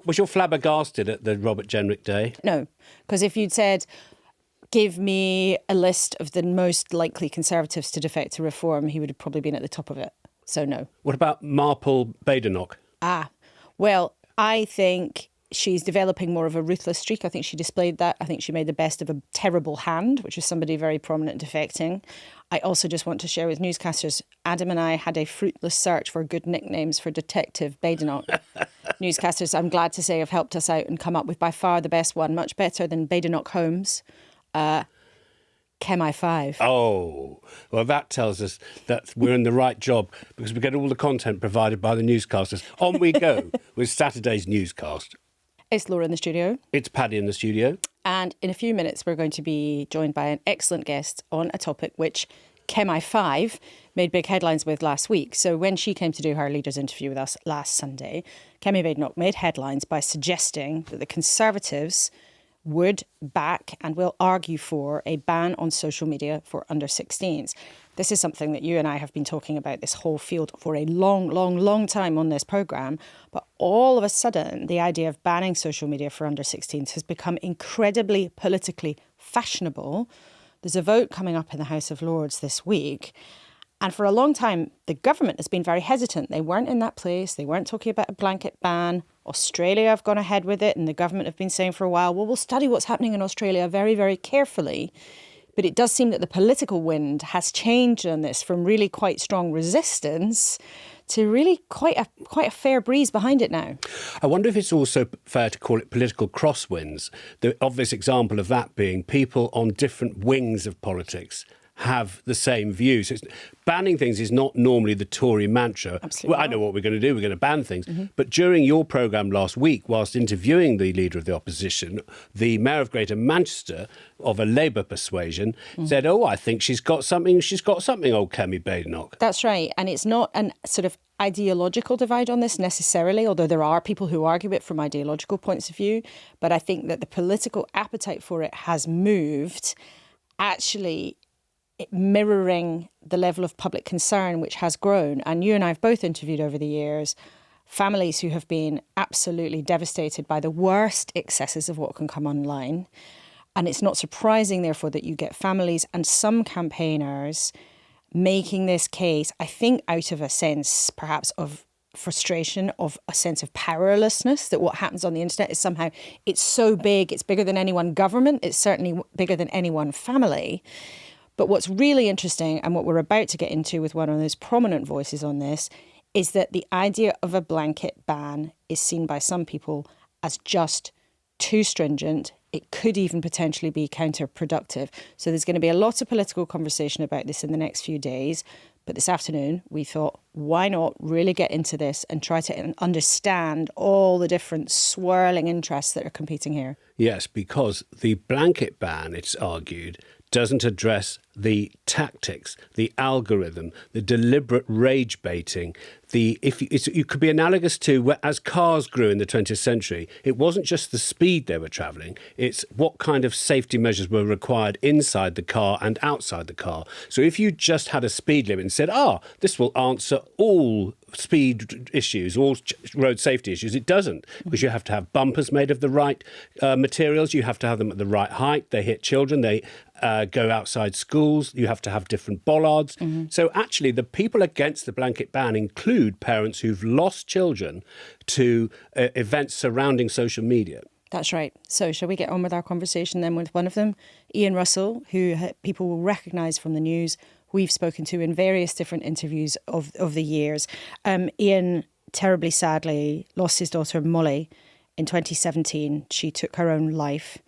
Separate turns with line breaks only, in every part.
Was your flabbergasted at the Robert Jenrick Day?
No, because if you'd said, give me a list of the most likely Conservatives to defect to reform, he would have probably been at the top of it. So no.
What about Marple Badenoch?
Well, I think she's developing more of a ruthless streak. I think she displayed that. I think she made the best of a terrible hand, which is somebody very prominent defecting. I also just want to share with newscasters, Adam and I had a fruitless search for good nicknames for Detective Badenoch. Newscasters, I'm glad to say, have helped us out and come up with by far the best one, much better than Badenoch Holmes. Kemi 5.
Oh, well, that tells us that we're in the right job because we get all the content provided by the newscasters. On we go with Saturday's newscast.
It's Laura in the studio.
It's Paddy in the studio.
And in a few minutes, we're going to be joined by an excellent guest on a topic which Kemi 5 made big headlines with last week. So when she came to do her leaders interview with us last Sunday, Kemi Badenoch made headlines by suggesting that the Conservatives would back and will argue for a ban on social media for under-16s. This is something that you and I have been talking about, this whole field, for a long time on this programme. But all of a sudden, the idea of banning social media for under-16s has become incredibly politically fashionable. There's a vote coming up in the House of Lords this week. And for a long time, the government has been very hesitant. They weren't in that place. They weren't talking about a blanket ban. Australia have gone ahead with it, and the government have been saying for a while, well, we'll study what's happening in Australia very, very carefully. But it does seem that the political wind has changed on this from really quite strong resistance to really quite a fair breeze behind it now.
I wonder if it's also fair to call it political crosswinds. The obvious example of that being people on different wings of politics have the same views. Banning things is not normally the Tory mantra.
Absolutely.
Well, I know what we're going to do. We're going to ban things. Mm-hmm. But during your programme last week, whilst interviewing the Leader of the Opposition, the Mayor of Greater Manchester of a Labour persuasion said, I think she's got something, old Kemi Badenoch.
That's right. And it's not an sort of ideological divide on this necessarily, although there are people who argue it from ideological points of view. But I think that the political appetite for it has moved, actually mirroring the level of public concern which has grown. And you and I have both interviewed over the years families who have been absolutely devastated by the worst excesses of what can come online. And it's not surprising, therefore, that you get families and some campaigners making this case, I think, out of a sense perhaps of frustration, of a sense of powerlessness, that what happens on the internet is somehow, it's so big, it's bigger than any one government, it's certainly bigger than any one family. But what's really interesting, and what we're about to get into with one of those prominent voices on this, is that the idea of a blanket ban is seen by some people as just too stringent. It could even potentially be counterproductive. So there's going to be a lot of political conversation about this in the next few days. But this afternoon, we thought, why not really get into this and try to understand all the different swirling interests that are competing here?
Yes, because the blanket ban, it's argued, doesn't address the tactics, the algorithm, the deliberate rage baiting. It could be analogous to as cars grew in the 20th century. It wasn't just the speed they were travelling, it's what kind of safety measures were required inside the car and outside the car. So if you just had a speed limit and said, this will answer all speed issues, all road safety issues, it doesn't, because you have to have bumpers made of the right materials, you have to have them at the right height, they hit children, they go outside schools, you have to have different bollards. Mm-hmm. So actually the people against the blanket ban include parents who've lost children to events surrounding social media.
That's right. So shall we get on with our conversation then with one of them, Ian Russell, who people will recognise from the news, we've spoken to in various different interviews of the years. Ian terribly sadly lost his daughter Molly in 2017. She took her own life.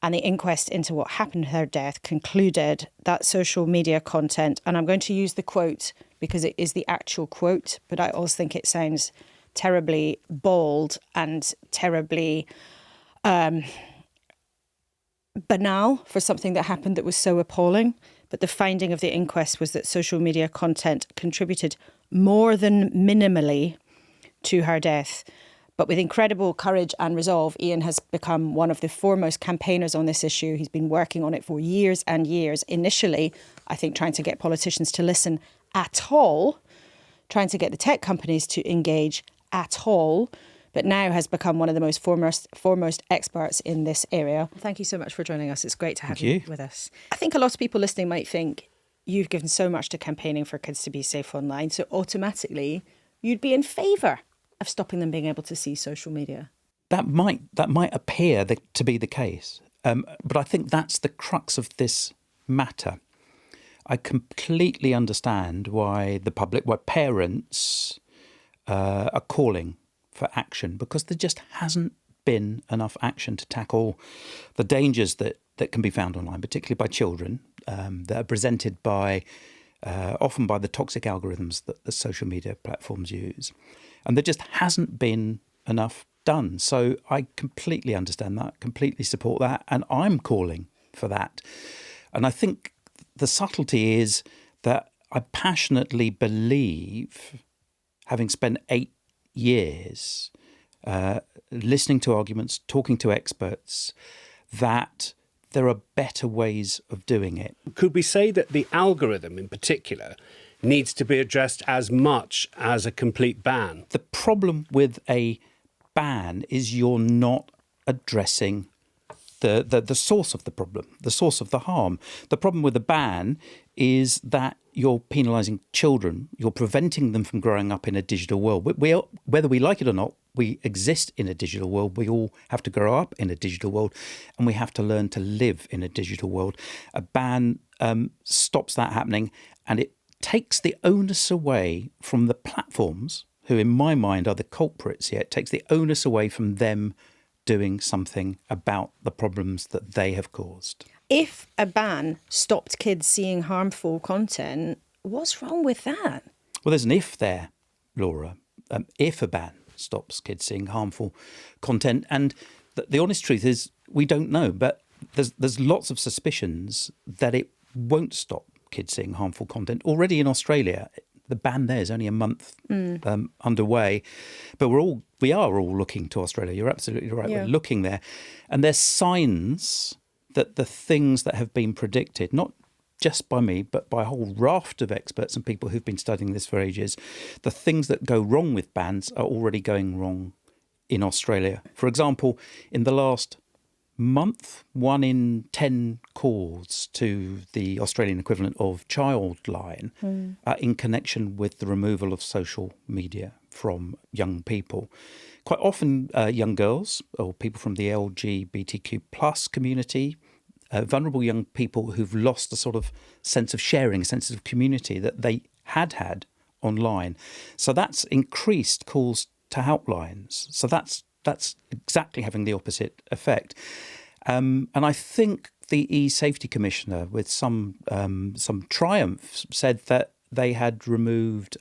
And the inquest into what happened to her death concluded that social media content, and I'm going to use the quote because it is the actual quote, but I also think it sounds terribly bald and terribly banal for something that happened that was so appalling. But the finding of the inquest was that social media content contributed more than minimally to her death. But with incredible courage and resolve, Ian has become one of the foremost campaigners on this issue. He's been working on it for years and years. Initially, I think, trying to get politicians to listen at all, trying to get the tech companies to engage at all, but now has become one of the most foremost experts in this area. Thank you so much for joining us. It's great to have you with us. I think a lot of people listening might think you've given so much to campaigning for kids to be safe online, so automatically you'd be in favour of stopping them being able to see social media.
That might appear to be the case, but I think that's the crux of this matter. I completely understand why parents are calling for action, because there just hasn't been enough action to tackle the dangers that can be found online, particularly by children, that are presented often by the toxic algorithms that the social media platforms use. And there just hasn't been enough done. So I completely understand that, completely support that, and I'm calling for that. And I think the subtlety is that I passionately believe, having spent 8 years listening to arguments, talking to experts, that there are better ways of doing it.
Could we say that the algorithm in particular needs to be addressed as much as a complete ban?
The problem with a ban is you're not addressing the source of the problem, the source of the harm. The problem with a ban is that you're penalising children. You're preventing them from growing up in a digital world. Whether we like it or not, we exist in a digital world. We all have to grow up in a digital world, and we have to learn to live in a digital world. A ban stops that happening, and it takes the onus away from the platforms, who in my mind are the culprits here. It takes the onus away from them doing something about the problems that they have caused.
If a ban stopped kids seeing harmful content, what's wrong with that?
Well, there's an if there, Laura. If a ban stops kids seeing harmful content, and the honest truth is we don't know, but there's lots of suspicions that it won't stop kids seeing harmful content. Already in Australia, the ban there is only a month underway, but we are all looking to Australia. You're absolutely right. Yeah. We're looking there, and there's signs that the things that have been predicted, not just by me, but by a whole raft of experts and people who've been studying this for ages, the things that go wrong with bans are already going wrong in Australia. For example, in the last month, 1 in 10 calls to the Australian equivalent of Childline are in connection with the removal of social media from young people. Quite often young girls or people from the LGBTQ plus community, vulnerable young people who've lost a sort of sense of sharing, a sense of community that they had online. So that's increased calls to helplines. So that's exactly having the opposite effect. And I think the e-Safety Commissioner, with some triumph, said that they had removed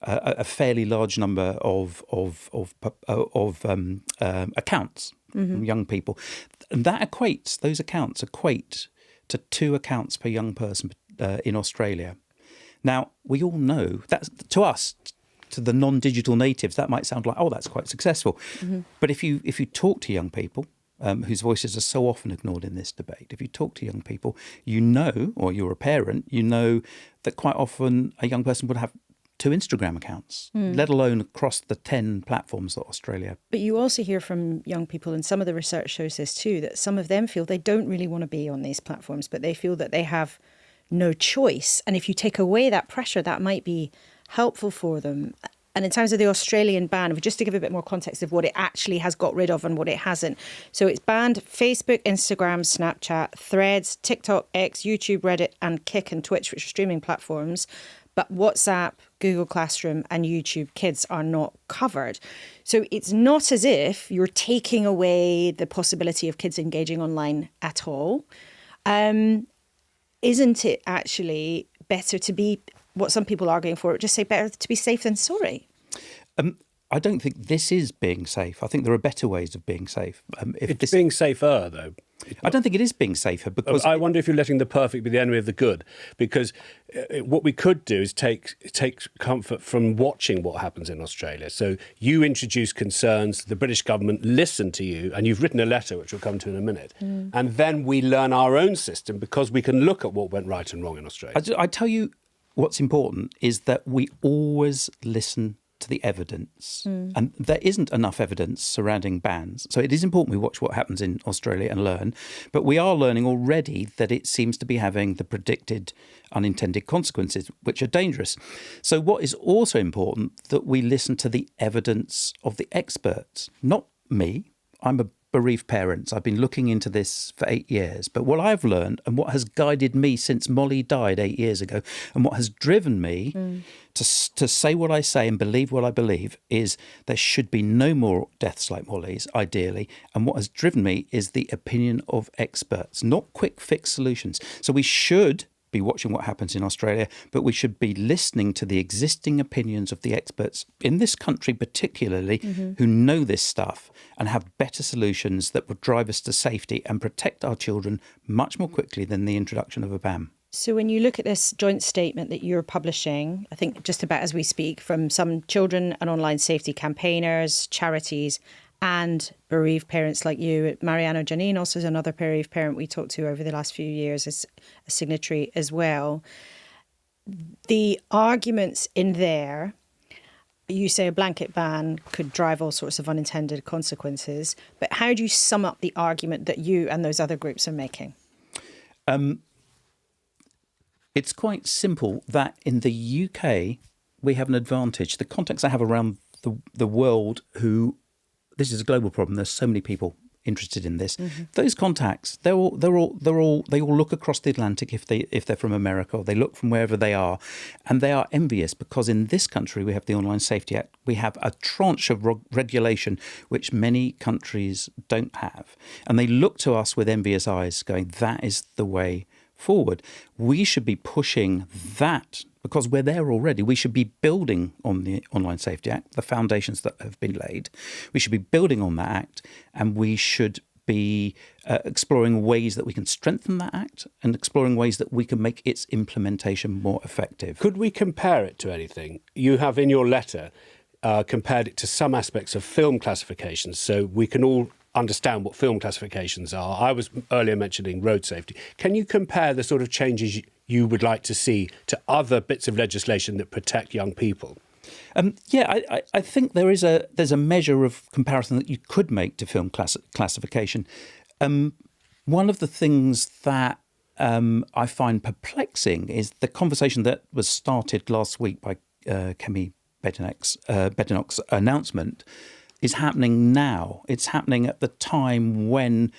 a fairly large number of accounts from young people. And those accounts equate to 2 accounts per young person in Australia. Now, we all know that to us, to the non-digital natives, that might sound like, oh, that's quite successful. Mm-hmm. But if you talk to young people, whose voices are so often ignored in this debate, if you talk to young people, you know, or you're a parent, you know that quite often a young person would have 2 Instagram accounts, let alone across the 10 platforms that Australia.
But you also hear from young people, and some of the research shows this too, that some of them feel they don't really want to be on these platforms, but they feel that they have no choice. And if you take away that pressure, that might be helpful for them. And in terms of the Australian ban, just to give a bit more context of what it actually has got rid of and what it hasn't. So it's banned Facebook, Instagram, Snapchat, Threads, TikTok, X, YouTube, Reddit, and Kick and Twitch, which are streaming platforms. But WhatsApp, Google Classroom and YouTube Kids are not covered. So it's not as if you're taking away the possibility of kids engaging online at all. Isn't it actually better to be, what some people are arguing for, just say better to be safe than sorry?
I don't think this is being safe. I think there are better ways of being safe.
It's being safer, though.
I don't think it is being safer, because
I wonder if you're letting the perfect be the enemy of the good. Because what we could do is take comfort from watching what happens in Australia. So you introduce concerns, the British government listen to you, and you've written a letter, which we'll come to in a minute. And then we learn our own system, because we can look at what went right and wrong in Australia.
I tell you what's important is that we always listen to the evidence. And there isn't enough evidence surrounding bans. So it is important we watch what happens in Australia and learn. But we are learning already that it seems to be having the predicted unintended consequences, which are dangerous. So what is also important, that we listen to the evidence of the experts, not me. I'm a bereaved parent. I've been looking into this for 8 years. But what I've learned and what has guided me since Molly died 8 years ago, and what has driven me to say what I say and believe what I believe, is there should be no more deaths like Molly's, ideally. And what has driven me is the opinion of experts, not quick fix solutions. So we should be watching what happens in Australia, but we should be listening to the existing opinions of the experts in this country, particularly, who know this stuff and have better solutions that would drive us to safety and protect our children much more quickly than the introduction of a ban.
So when you look at this joint statement that you're publishing, I think just about as we speak, from some children and online safety campaigners, charities, and bereaved parents like you, Mariano Janine also is another bereaved parent we talked to over the last few years as a signatory as well. The arguments in there, you say a blanket ban could drive all sorts of unintended consequences, but how do you sum up the argument that you and those other groups are making?
It's quite simple that in the UK, we have an advantage. The contacts I have around the world this is a global problem. There's so many people interested in this. Those contacts, they all look across the Atlantic if they're from America, or they look from wherever they are, and they are envious because in this country we have the Online Safety Act. We have a tranche of regulation which many countries don't have, and they look to us with envious eyes, going, "That is the way forward." We should be pushing that. Because we're there already, we should be building on the Online Safety Act, the foundations that have been laid. We should be building on that act, and we should be exploring ways that we can strengthen that act and exploring ways that we can make its implementation more effective.
Could we compare it to anything? You have in your letter compared it to some aspects of film classifications, so we can all understand what film classifications are. I was earlier mentioning road safety. Can you compare the sort of changes you would like to see to other bits of legislation that protect young people?
I think there's a measure of comparison that you could make to film classification. One of the things that I find perplexing is the conversation that was started last week by Kemi Badenoch's announcement is happening now. It's happening at the time when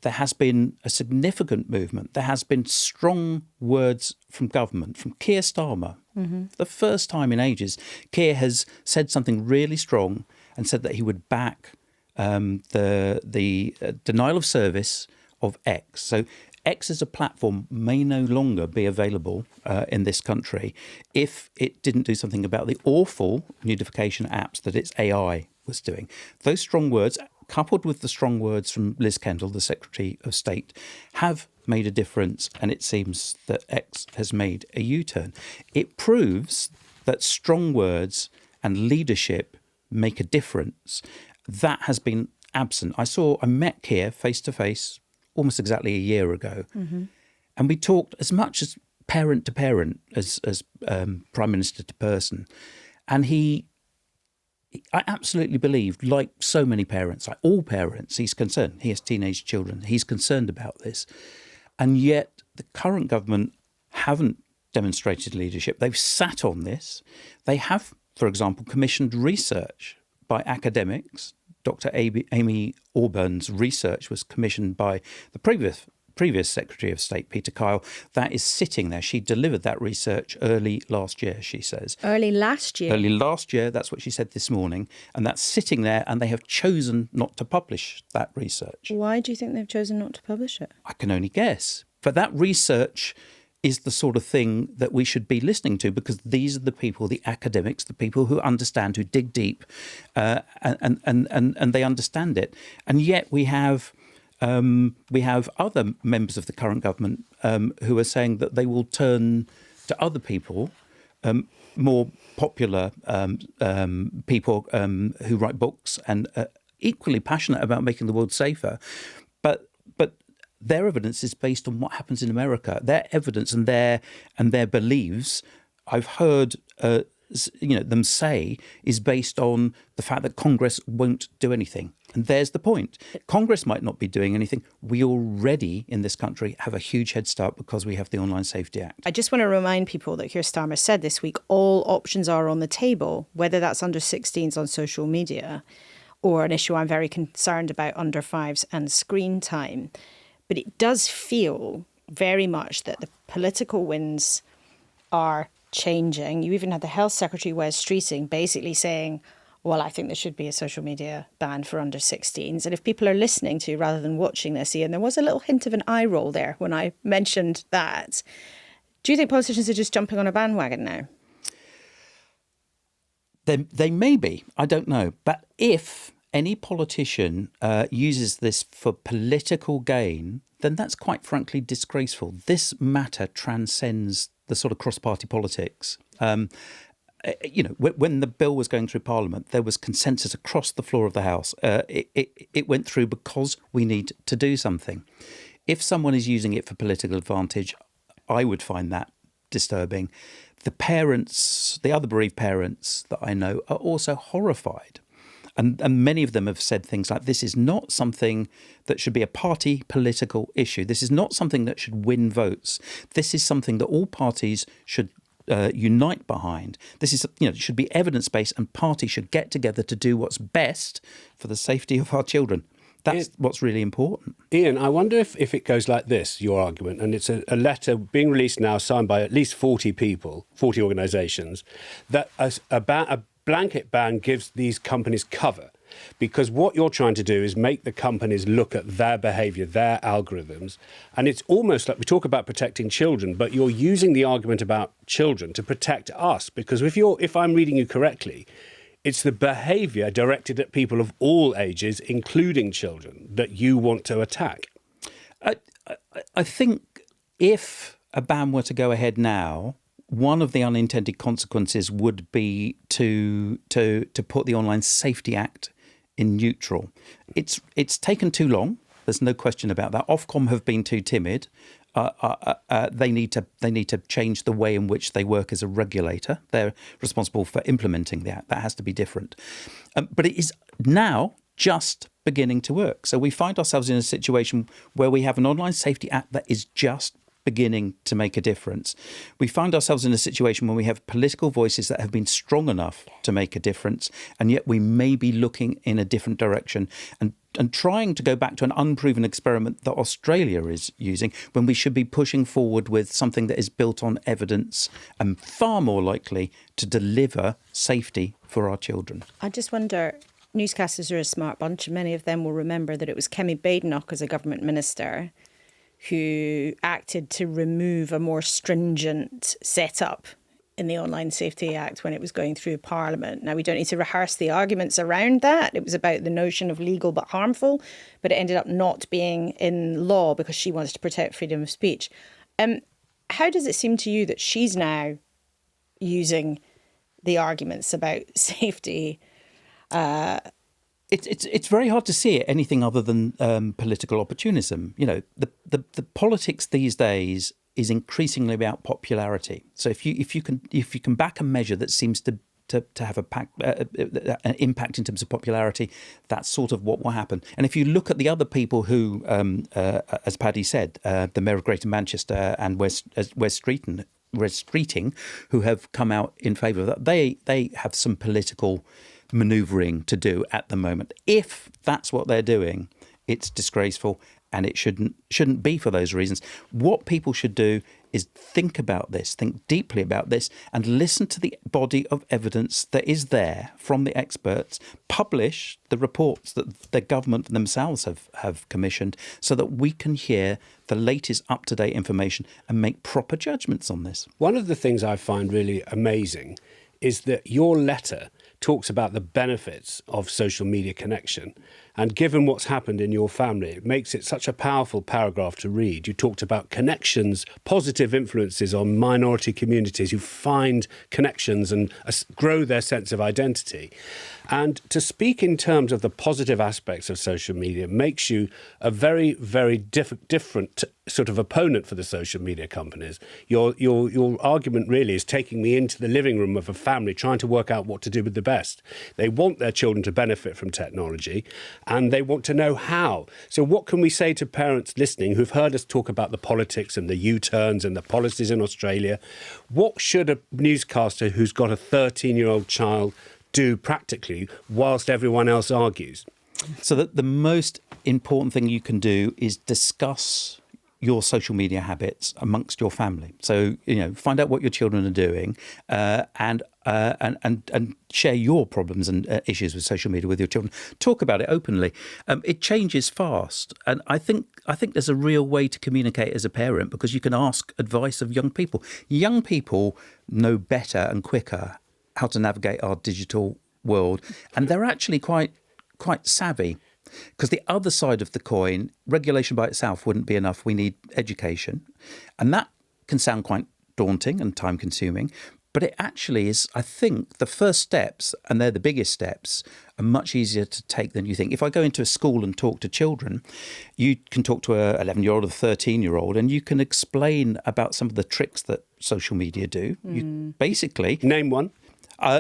there has been a significant movement. There has been strong words from government, from Keir Starmer. For the first time in ages, Keir has said something really strong and said that he would back the denial of service of X. So X as a platform may no longer be available in this country if it didn't do something about the awful nudification apps that its AI was doing. Those strong words, coupled with the strong words from Liz Kendall, the Secretary of State, have made a difference, and it seems that X has made a U-turn. It proves that strong words and leadership make a difference. That has been absent. I met Keir face-to-face almost exactly a year ago, and we talked as much as parent to parent as Prime Minister to person, and I absolutely believe, like so many parents, like all parents, he's concerned. He has teenage children. He's concerned about this. And yet the current government haven't demonstrated leadership. They've sat on this. They have, for example, commissioned research by academics. Dr. Amy Auburn's research was commissioned by the previous Secretary of State, Peter Kyle. That is sitting there. She delivered that research early last year, she says.
Early last year?
Early last year, that's what she said this morning. And that's sitting there, and they have chosen not to publish that research.
Why do you think they've chosen not to publish it?
I can only guess. But that research is the sort of thing that we should be listening to, because these are the people, the academics, the people who understand, who dig deep, and they understand it. And yet we have other members of the current government who are saying that they will turn to other people, more popular people who write books and equally passionate about making the world safer. But their evidence is based on what happens in America. Their evidence and their beliefs. I've heard them say is based on the fact that Congress won't do anything. And there's the point. Congress might not be doing anything. We already in this country have a huge head start because we have the Online Safety Act.
I just want to remind people that Keir Starmer said this week, all options are on the table, whether that's under 16s on social media or an issue I'm very concerned about, under 5s and screen time. But it does feel very much that the political winds are changing. You even had the Health Secretary, Wes Streeting, basically saying, well, I think there should be a social media ban for under 16s. And if people are listening to rather than watching this, Ian, there was a little hint of an eye roll there when I mentioned that. Do you think politicians are just jumping on a bandwagon now?
They may be. I don't know. But if any politician uses this for political gain, then that's quite frankly disgraceful. This matter transcends the sort of cross-party politics. When the bill was going through Parliament, there was consensus across the floor of the House. It went through because we need to do something. If someone is using it for political advantage, I would find that disturbing. The parents, the other bereaved parents that I know, are also horrified. And many of them have said things like, this is not something that should be a party political issue. This is not something that should win votes. This is something that all parties should unite behind. This is, should be evidence-based, and parties should get together to do what's best for the safety of our children. That's what's really important.
Ian, I wonder if it goes like this, your argument, and it's a letter being released now, signed by at least 40 people, 40 organisations, that a blanket ban gives these companies cover. Because what you're trying to do is make the companies look at their behaviour, their algorithms. And it's almost like we talk about protecting children, but you're using the argument about children to protect us. Because if I'm reading you correctly, it's the behaviour directed at people of all ages, including children, that you want to attack.
I think if a ban were to go ahead now, one of the unintended consequences would be to put the Online Safety Act in neutral. It's taken too long. There's no question about that. Ofcom have been too timid. They need to change the way in which they work as a regulator. They're responsible for implementing the act. That has to be different. But it is now just beginning to work. So we find ourselves in a situation where we have an Online Safety Act that is just beginning to make a difference. We find ourselves in a situation where we have political voices that have been strong enough to make a difference, and yet we may be looking in a different direction and trying to go back to an unproven experiment that Australia is using, when we should be pushing forward with something that is built on evidence and far more likely to deliver safety for our children.
I just wonder, newscasters are a smart bunch, and many of them will remember that it was Kemi Badenoch as a government minister who acted to remove a more stringent setup in the Online Safety Act when it was going through Parliament. Now, we don't need to rehearse the arguments around that. It was about the notion of legal but harmful, but it ended up not being in law because she wanted to protect freedom of speech. How does it seem to you that she's now using the arguments about safety?
It's very hard to see it anything other than political opportunism. The politics these days is increasingly about popularity. So if you can back a measure that seems to have an impact in terms of popularity, that's sort of what will happen. And if you look at the other people who, as Paddy said, the Mayor of Greater Manchester and Wes Streeting, who have come out in favour of that, they have some political manoeuvring to do at the moment. If that's what they're doing, it's disgraceful, and it shouldn't be for those reasons. What people should do is think about this, think deeply about this, and listen to the body of evidence that is there from the experts, publish the reports that the government themselves have commissioned, so that we can hear the latest up-to-date information and make proper judgments on this.
One of the things I find really amazing is that your letter talks about the benefits of social media connection. And given what's happened in your family, it makes it such a powerful paragraph to read. You talked about connections, positive influences on minority communities who find connections and grow their sense of identity. And to speak in terms of the positive aspects of social media makes you a very, very different sort of opponent for the social media companies. Your argument really is taking me into the living room of a family, trying to work out what to do with the best. They want their children to benefit from technology, and they want to know how. So what can we say to parents listening who've heard us talk about the politics and the U-turns and the policies in Australia? What should a newscaster who's got a 13-year-old child do practically whilst everyone else argues?
So that the most important thing you can do is discuss your social media habits amongst your family. So, find out what your children are doing and share your problems and issues with social media with your children. Talk about it openly. It changes fast. And I think there's a real way to communicate as a parent, because you can ask advice of young people. Young people know better and quicker how to navigate our digital world. And they're actually quite savvy. Because the other side of the coin, regulation by itself wouldn't be enough. We need education. And that can sound quite daunting and time consuming. But it actually is, I think, the first steps, and they're the biggest steps, are much easier to take than you think. If I go into a school and talk to children, you can talk to a 11-year-old or 13-year-old, and you can explain about some of the tricks that social media do. You basically...
Name one.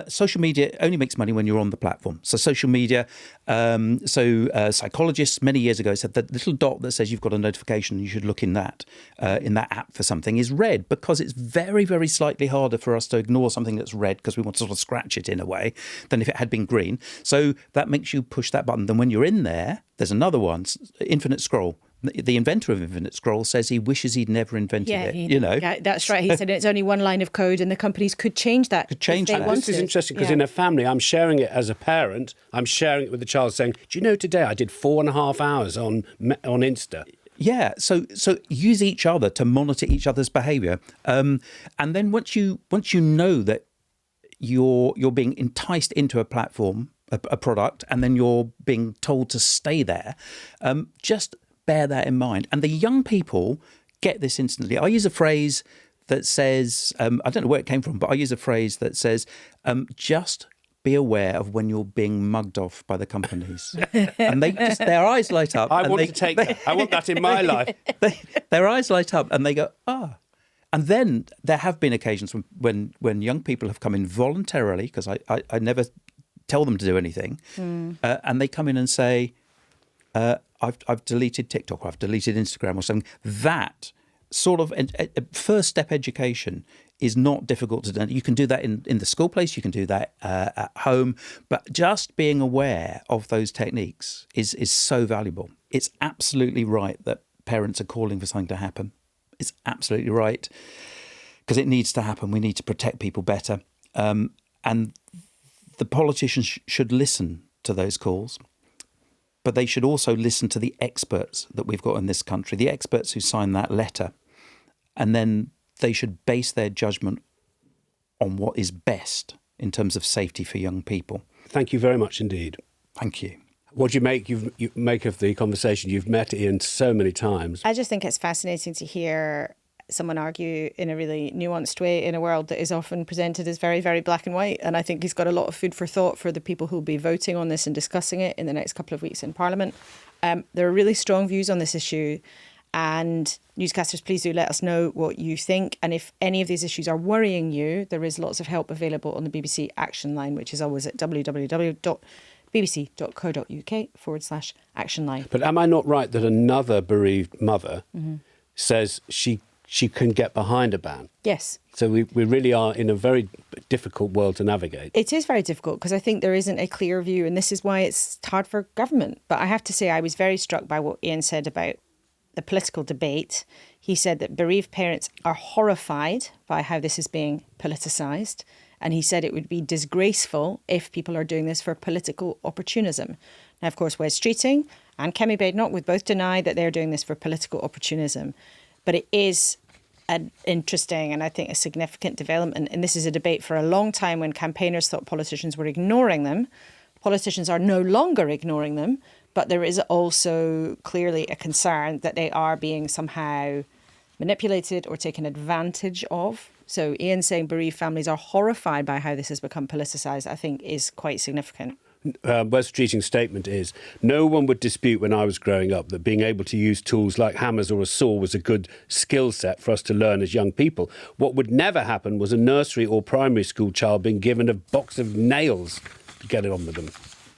Social media only makes money when you're on the platform. So social media, psychologists many years ago said that little dot that says you've got a notification, you should look in that app for something, is red, because it's very, very slightly harder for us to ignore something that's red because we want to sort of scratch it in a way than if it had been green. So that makes you push that button. Then when you're in there, there's another one, infinite scroll. The inventor of infinite scroll says he wishes he'd never invented it.
Yeah, that's right. He said it's only one line of code, and the companies could change that.
This is interesting because in a family, I'm sharing it as a parent. I'm sharing it with the child, saying, "Do you know today I did 4.5 hours on Insta?"
Yeah, so use each other to monitor each other's behaviour, and then once you know that you're being enticed into a platform, a product, and then you're being told to stay there, just bear that in mind. And the young people get this instantly. I use a phrase that says, I don't know where it came from, but I use a phrase that says, just be aware of when you're being mugged off by the companies. And their eyes light up.
I want to take that. I want that in my life.
Their eyes light up and they go, ah. And then there have been occasions when young people have come in voluntarily, because I never tell them to do anything, and they come in and say, I've deleted TikTok, or I've deleted Instagram or something. That sort of first step education is not difficult to do. You can do that in the school place, you can do that at home, but just being aware of those techniques is so valuable. It's absolutely right that parents are calling for something to happen. It's absolutely right, because it needs to happen. We need to protect people better. And the politicians should listen to those calls. But they should also listen to the experts that we've got in this country, the experts who sign that letter. And then they should base their judgment on what is best in terms of safety for young people.
Thank you very much indeed.
Thank you.
What do you make of the conversation? You've met Ian so many times.
I just think it's fascinating to hear someone argue in a really nuanced way in a world that is often presented as very, very black and white. And I think he's got a lot of food for thought for the people who'll be voting on this and discussing it in the next couple of weeks in Parliament. There are really strong views on this issue. And newscasters, please do let us know what you think. And if any of these issues are worrying you, there is lots of help available on the BBC Action Line, which is always at www.bbc.co.uk/action line.
But am I not right that another bereaved mother says she can get behind a ban?
Yes.
So we really are in a very difficult world to navigate.
It is very difficult because I think there isn't a clear view, and this is why it's hard for government. But I have to say I was very struck by what Ian said about the political debate. He said that bereaved parents are horrified by how this is being politicised. And he said it would be disgraceful if people are doing this for political opportunism. Now, of course, Wes Streeting and Kemi Badenoch would both deny that they're doing this for political opportunism. But it is an interesting and I think a significant development. And this is a debate for a long time when campaigners thought politicians were ignoring them. Politicians are no longer ignoring them, But there is also clearly a concern that they are being somehow manipulated or taken advantage of. So Ian saying bereaved families are horrified by how this has become politicised, I think is quite significant.
West Keating's statement is, no one would dispute when I was growing up that being able to use tools like hammers or a saw was a good skill set for us to learn as young people. What would never happen was a nursery or primary school child being given a box of nails to get it on with them.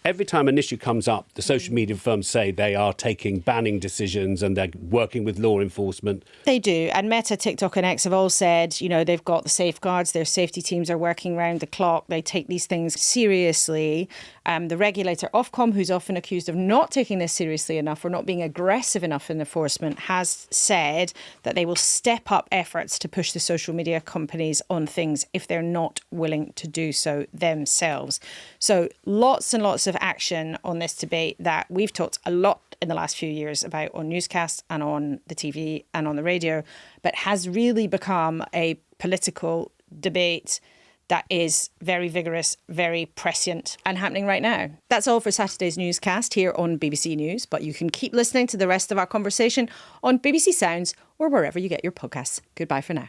Every time an issue comes up, the social media firms say they are taking banning decisions and they're working with law enforcement.
They do. And Meta, TikTok and X have all said, you know, they've got the safeguards. Their safety teams are working round the clock. They take these things seriously. The regulator, Ofcom, who's often accused of not taking this seriously enough or not being aggressive enough in enforcement, has said that they will step up efforts to push the social media companies on things if they're not willing to do so themselves. So lots and lots of action on this debate that we've talked a lot in the last few years about on Newscast and on the TV and on the radio, but has really become a political debate that is very vigorous, very prescient and happening right now. That's all for Saturday's Newscast here on BBC News, but you can keep listening to the rest of our conversation on BBC Sounds or wherever you get your podcasts. Goodbye for now.